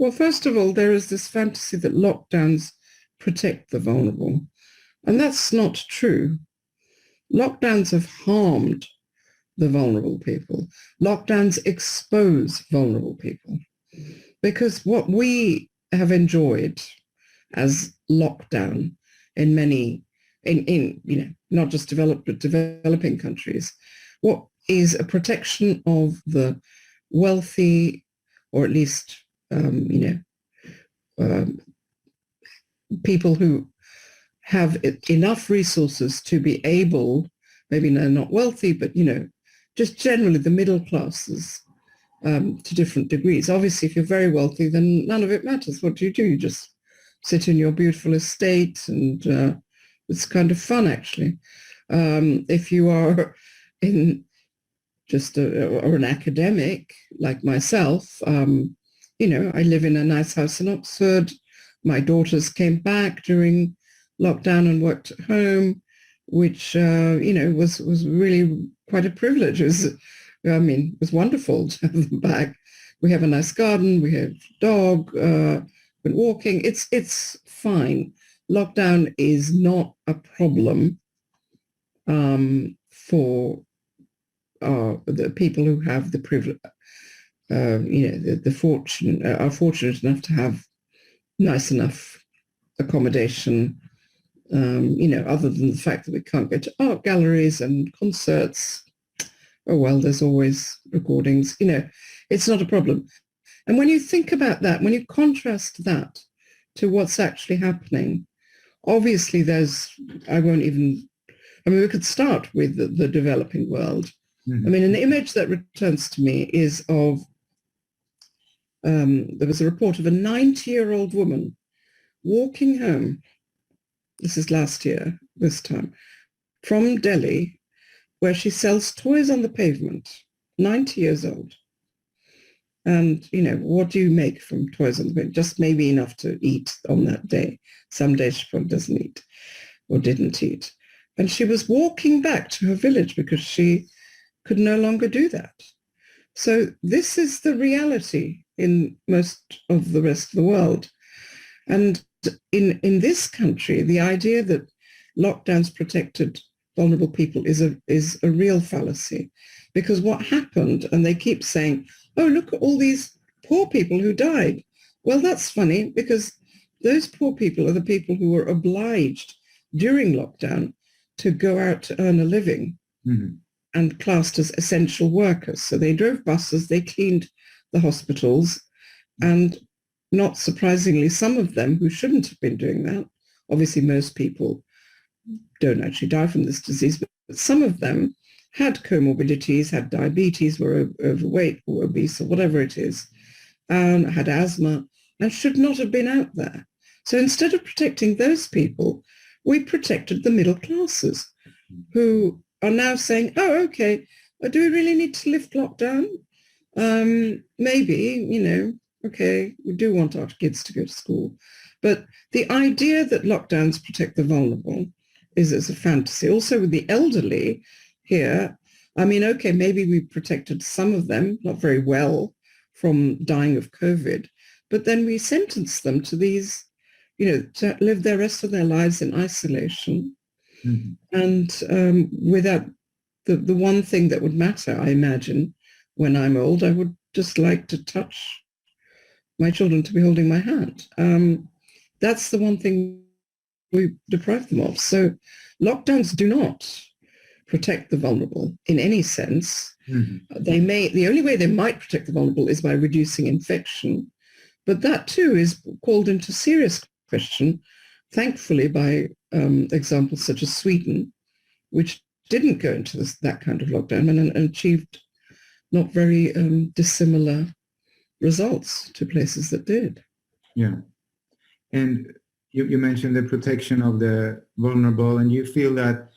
Well, first of all, there is this fantasy that lockdowns protect the vulnerable, and that's not true. Lockdowns have harmed the vulnerable people. Lockdowns expose vulnerable people because what we have enjoyed as lockdown in many, not just developed, but developing countries, what is a protection of the wealthy, or at least, people who have enough resources to be able, maybe they're not wealthy, but, just generally the middle classes, to different degrees. Obviously, if you're very wealthy, then none of it matters. What do? You just sit in your beautiful estate, and it's kind of fun, actually. If you are in just or an academic like myself, I live in a nice house in Oxford. My daughters came back during lockdown and worked at home, which, was really quite a privilege. It was wonderful to have them back. We have a nice garden. We have a dog. Been walking. It's fine. Lockdown is not a problem for the people who have the privilege, the fortune, are fortunate enough to have nice enough accommodation, other than the fact that we can't go to art galleries and concerts. Oh, well, there's always recordings. It's not a problem. And when you think about that, when you contrast that to what's actually happening, obviously we could start with the developing world. Mm-hmm. An image that returns to me is of, there was a report of a 90-year-old woman walking home, this is last year, this time, from Delhi, where she sells toys on the pavement, 90 years old. And, what do you make from toys on the pavement? Just maybe enough to eat on that day. Some days she probably doesn't eat or didn't eat. And she was walking back to her village because she could no longer do that. So this is the reality in most of the rest of the world. And in this country, the idea that lockdowns protected vulnerable people is a real fallacy. Because what happened, and they keep saying, oh, look at all these poor people who died. Well, that's funny, because those poor people are the people who were obliged during lockdown to go out to earn a living. Mm-hmm. And classed as essential workers. So they drove buses, they cleaned the hospitals, and not surprisingly, some of them who shouldn't have been doing that, obviously most people don't actually die from this disease, but some of them had comorbidities, had diabetes, were overweight or obese or whatever it is, and had asthma, and should not have been out there. So instead of protecting those people, we protected the middle classes, who are now saying, oh, okay, do we really need to lift lockdown? Maybe, okay, we do want our kids to go to school. But the idea that lockdowns protect the vulnerable is a fantasy. Also with the elderly here, okay, maybe we protected some of them, not very well, from dying of COVID, but then we sentenced them to these, to live the rest of their lives in isolation. Mm-hmm. And without the one thing that would matter, I imagine, when I'm old, I would just like to touch my children, to be holding my hand. That's the one thing we deprive them of. So lockdowns do not protect the vulnerable in any sense. Mm-hmm. The only way they might protect the vulnerable is by reducing infection. But that too is called into serious question, thankfully, by examples such as Sweden, which didn't go into that kind of lockdown and achieved not very dissimilar results to places that did. Yeah. And you mentioned the protection of the vulnerable, and you feel that,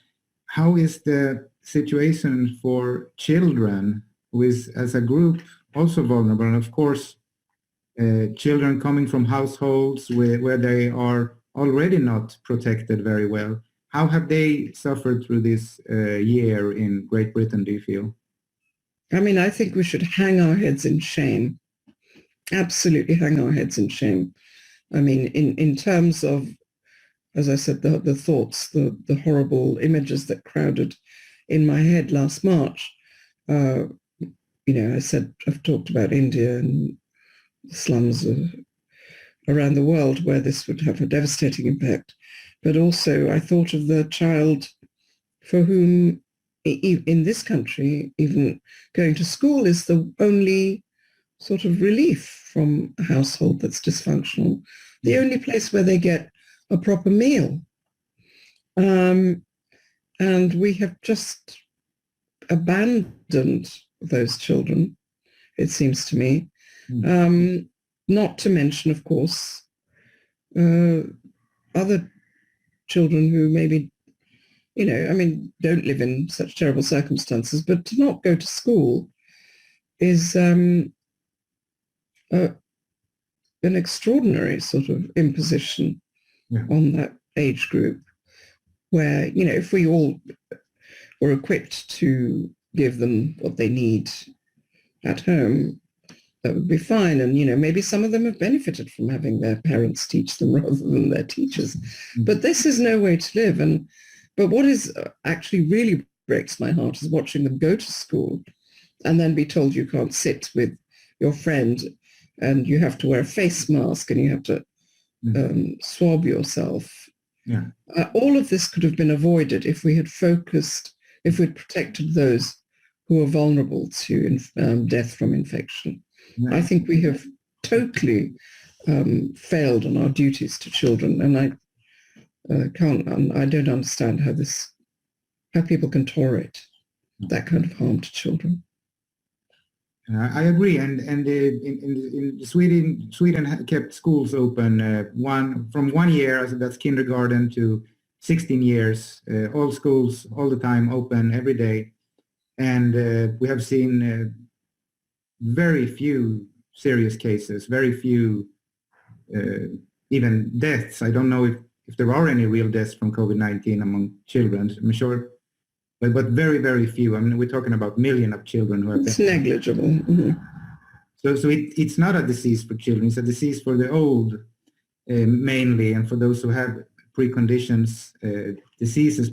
how is the situation for children who is as a group also vulnerable? And of course, children coming from households where they are already not protected very well. How have they suffered through this year in Great Britain, do you feel? I think we should hang our heads in shame absolutely hang our heads in shame. I mean, in terms of, as I said, the thoughts, the horrible images that crowded in my head last March. I said, I've talked about India and the slums around the world where this would have a devastating impact. But also I thought of the child for whom in this country, even going to school is the only sort of relief from a household that's dysfunctional, the only place where they get a proper meal. And we have just abandoned those children, it seems to me. Not to mention, of course, other children who maybe, don't live in such terrible circumstances, but to not go to school is an extraordinary sort of imposition on that age group, where, if we all were equipped to give them what they need at home, that would be fine. And, maybe some of them have benefited from having their parents teach them rather than their teachers. But this is no way to live. But what is actually really breaks my heart is watching them go to school and then be told you can't sit with your friend and you have to wear a face mask and you have to swab yourself. Yeah. All of this could have been avoided if we had focused, if we'd protected those who are vulnerable to death from infection. Yeah. I think we have totally failed on our duties to children, and I don't understand how people can tolerate that kind of harm to children. I agree, and in Sweden kept schools open from 1 year, that's kindergarten, to 16 years, all schools all the time open every day, and we have seen very few serious cases, very few even deaths. I don't know if there are any real deaths from COVID-19 among children, I'm sure. But very, very few. I mean, we're talking about millions of children who have It's negligible. Mm-hmm. So it's not a disease for children. It's a disease for the old, mainly, and for those who have preconditions, diseases